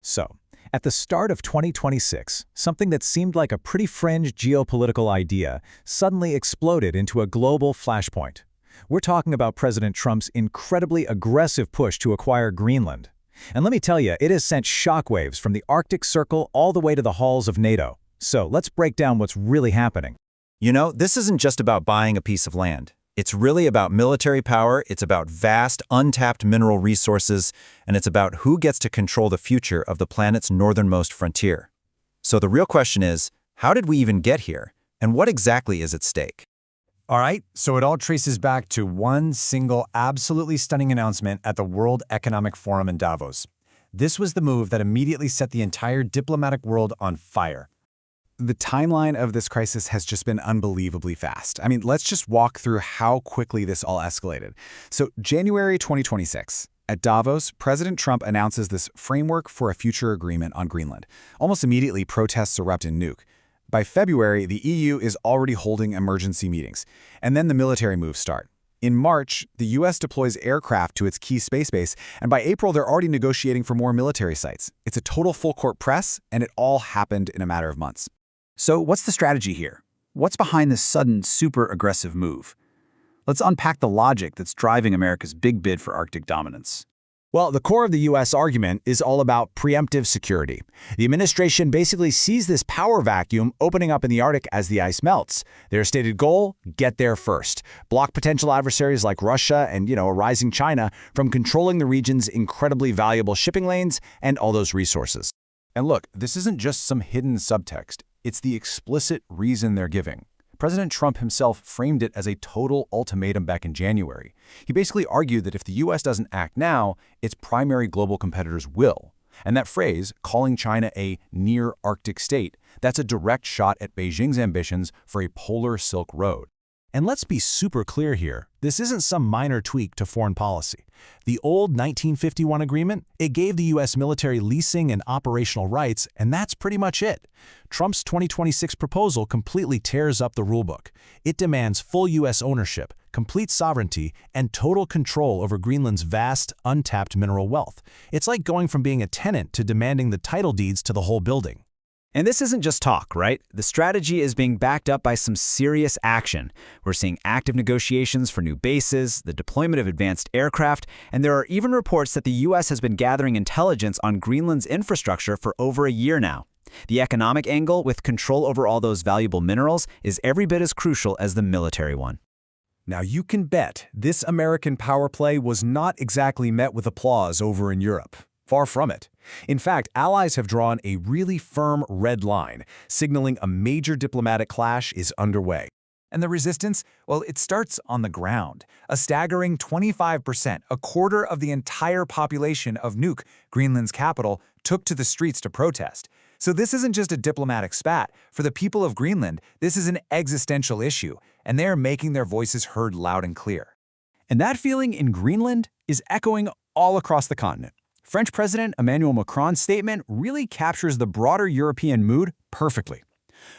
So, at the start of 2026, something that seemed like a pretty fringe geopolitical idea suddenly exploded into a global flashpoint. We're talking about President Trump's incredibly aggressive push to acquire Greenland. And let me tell you, it has sent shockwaves from the Arctic Circle all the way to the halls of NATO. So let's break down what's really happening. You know, this isn't just about buying a piece of land. It's really about military power, it's about vast, untapped mineral resources, and it's about who gets to control the future of the planet's northernmost frontier. So the real question is, how did we even get here? And what exactly is at stake? All right, so it all traces back to one single absolutely stunning announcement at the World Economic Forum in Davos. This was the move that immediately set the entire diplomatic world on fire. The timeline of this crisis has just been unbelievably fast. I mean, let's just walk through how quickly this all escalated. So, January 2026, at Davos, President Trump announces this framework for a future agreement on Greenland. Almost immediately, protests erupt in Nuuk. By February, the EU is already holding emergency meetings. And then the military moves start. In March, the US deploys aircraft to its key space base, and by April, they're already negotiating for more military sites. It's a total full-court press, and it all happened in a matter of months. So what's the strategy here? What's behind this sudden, super aggressive move? Let's unpack the logic that's driving America's big bid for Arctic dominance. Well, the core of the U.S. argument is all about preemptive security. The administration basically sees this power vacuum opening up in the Arctic as the ice melts. Their stated goal, get there first. Block potential adversaries like Russia and, a rising China from controlling the region's incredibly valuable shipping lanes and all those resources. And look, this isn't just some hidden subtext. It's the explicit reason they're giving. President Trump himself framed it as a total ultimatum back in January. He basically argued that if the U.S. doesn't act now, its primary global competitors will. And that phrase, calling China a near-Arctic state, that's a direct shot at Beijing's ambitions for a polar Silk Road. And let's be super clear here, this isn't some minor tweak to foreign policy. The old 1951 agreement, it gave the U.S. military leasing and operational rights, and that's pretty much it. Trump's 2026 proposal completely tears up the rulebook. It demands full U.S. ownership, complete sovereignty, and total control over Greenland's vast, untapped mineral wealth. It's like going from being a tenant to demanding the title deeds to the whole building. And this isn't just talk, right? The strategy is being backed up by some serious action. We're seeing active negotiations for new bases, the deployment of advanced aircraft, and there are even reports that the U.S. has been gathering intelligence on Greenland's infrastructure for over a year now. The economic angle, with control over all those valuable minerals, is every bit as crucial as the military one. Now you can bet this American power play was not exactly met with applause over in Europe. Far from it. In fact, allies have drawn a really firm red line, signaling a major diplomatic clash is underway. And the resistance? Well, it starts on the ground. A staggering 25%, a quarter of the entire population of Nuuk, Greenland's capital, took to the streets to protest. So this isn't just a diplomatic spat. For the people of Greenland, this is an existential issue, and they are making their voices heard loud and clear. And that feeling in Greenland is echoing all across the continent. French President Emmanuel Macron's statement really captures the broader European mood perfectly.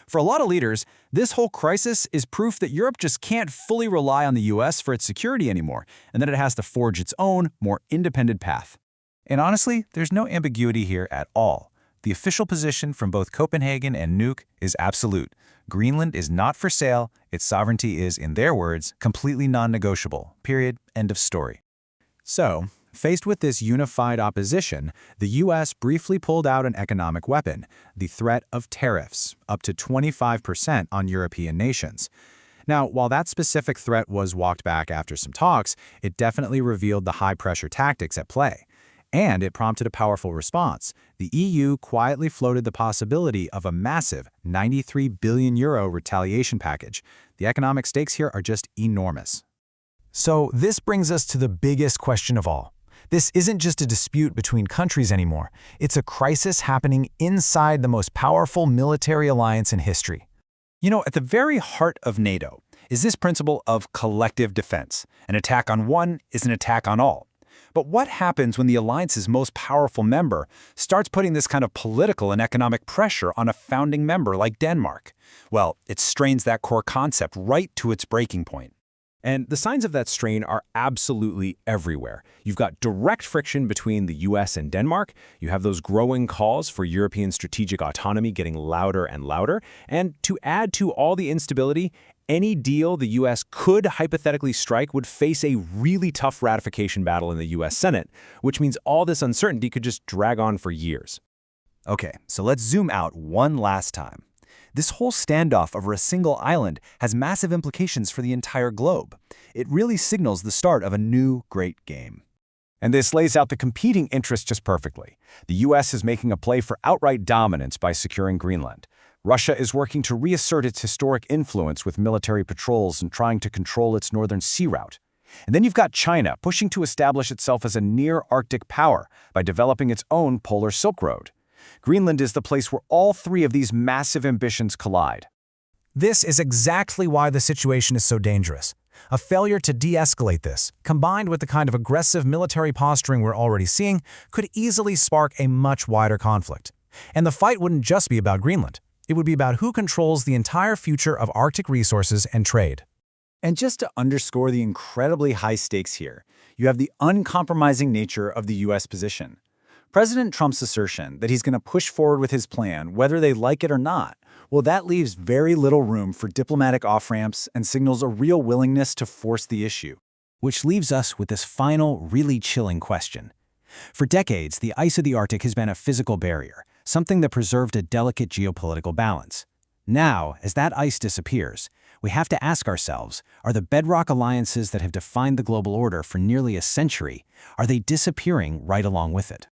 For a lot of leaders, this whole crisis is proof that Europe just can't fully rely on the US for its security anymore, and that it has to forge its own, more independent path. And honestly, there's no ambiguity here at all. The official position from both Copenhagen and Nuuk is absolute. Greenland is not for sale, its sovereignty is, in their words, completely non-negotiable. Period. End of story. So, faced with this unified opposition, the U.S. briefly pulled out an economic weapon, the threat of tariffs, up to 25% on European nations. Now, while that specific threat was walked back after some talks, it definitely revealed the high-pressure tactics at play. And it prompted a powerful response. The EU quietly floated the possibility of a massive €93 billion retaliation package. The economic stakes here are just enormous. So this brings us to the biggest question of all. This isn't just a dispute between countries anymore. It's a crisis happening inside the most powerful military alliance in history. At the very heart of NATO is this principle of collective defense. An attack on one is an attack on all. But what happens when the alliance's most powerful member starts putting this kind of political and economic pressure on a founding member like Denmark? Well, it strains that core concept right to its breaking point. And the signs of that strain are absolutely everywhere. You've got direct friction between the US and Denmark, you have those growing calls for European strategic autonomy getting louder and louder, and to add to all the instability, any deal the US could hypothetically strike would face a really tough ratification battle in the US Senate, which means all this uncertainty could just drag on for years. Okay, so let's zoom out one last time. This whole standoff over a single island has massive implications for the entire globe. It really signals the start of a new great game. And this lays out the competing interests just perfectly. The US is making a play for outright dominance by securing Greenland. Russia is working to reassert its historic influence with military patrols and trying to control its northern sea route. And then you've got China pushing to establish itself as a near-Arctic power by developing its own polar Silk Road. Greenland is the place where all three of these massive ambitions collide. This is exactly why the situation is so dangerous. A failure to de-escalate this, combined with the kind of aggressive military posturing we're already seeing, could easily spark a much wider conflict. And the fight wouldn't just be about Greenland. It would be about who controls the entire future of Arctic resources and trade. And just to underscore the incredibly high stakes here, you have the uncompromising nature of the US position. President Trump's assertion that he's going to push forward with his plan, whether they like it or not, well, that leaves very little room for diplomatic off-ramps and signals a real willingness to force the issue. Which leaves us with this final, really chilling question. For decades, the ice of the Arctic has been a physical barrier, something that preserved a delicate geopolitical balance. Now, as that ice disappears, we have to ask ourselves, are the bedrock alliances that have defined the global order for nearly a century, are they disappearing right along with it?